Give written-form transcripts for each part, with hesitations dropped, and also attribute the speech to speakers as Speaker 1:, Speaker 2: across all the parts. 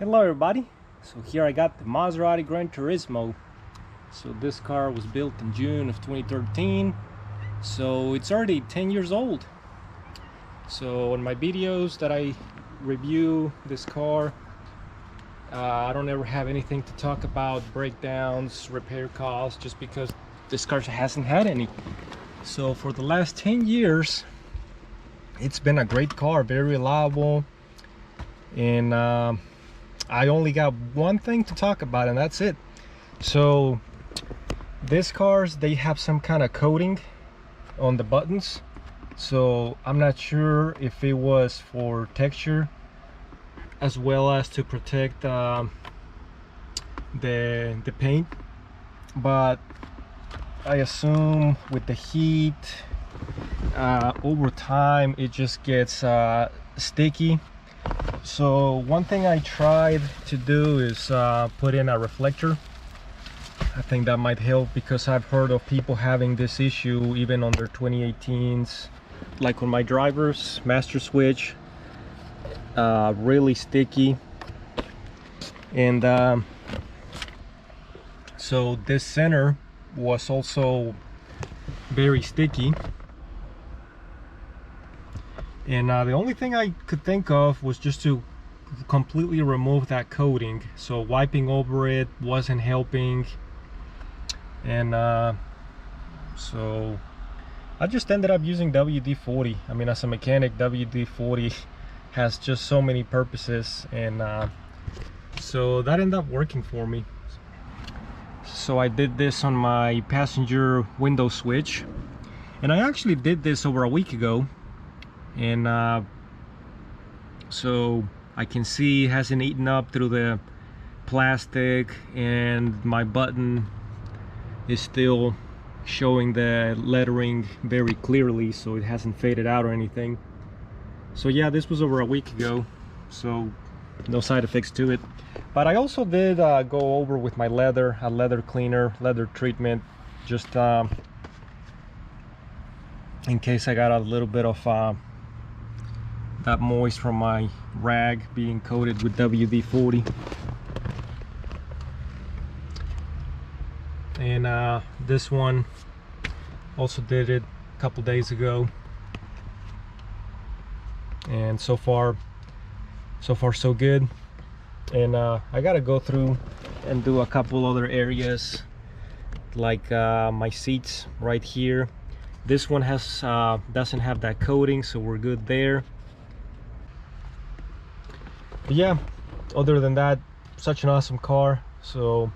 Speaker 1: Hello everybody. So here I got the Maserati Granturismo. So this car was built in June of 2013. So it's already 10 years old. So in my videos that I review this car, I don't ever have anything to talk about breakdowns, repair costs, just because this car hasn't had any. So for the last 10 years, it's been a great car, very reliable. And I only got one thing to talk about, and that's it. So these cars, they have some kind of coating on the buttons, so I'm not sure if it was for texture as well as to protect the paint, but I assume with the heat over time it just gets sticky. So one thing I tried to do is put in a reflector. I think that might help, because I've heard of people having this issue even on their 2018s, like on my driver's master switch, really sticky. And so this center was also very sticky. And the only thing I could think of was just to completely remove that coating. So wiping over it wasn't helping, and so I just ended up using WD-40. I mean, as a mechanic, WD-40 has just so many purposes, and so that ended up working for me. So I did this on my passenger window switch, and I actually did this over a week ago. And so I can see it hasn't eaten up through the plastic, and my button is still showing the lettering very clearly, so it hasn't faded out or anything. So yeah, this was over a week ago, so no side effects to it. But I also did go over with my leather, a leather cleaner, leather treatment, just in case I got a little bit of that moist from my rag being coated with WD-40. And this one also did it a couple days ago, and so far so good. And I gotta go through and do a couple other areas, like my seats right here. This one has doesn't have that coating, so we're good there. But yeah, other than that, such an awesome car. So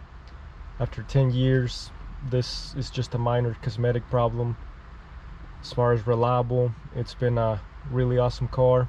Speaker 1: after 10 years, this is just a minor cosmetic problem. As far as reliable, it's been a really awesome car.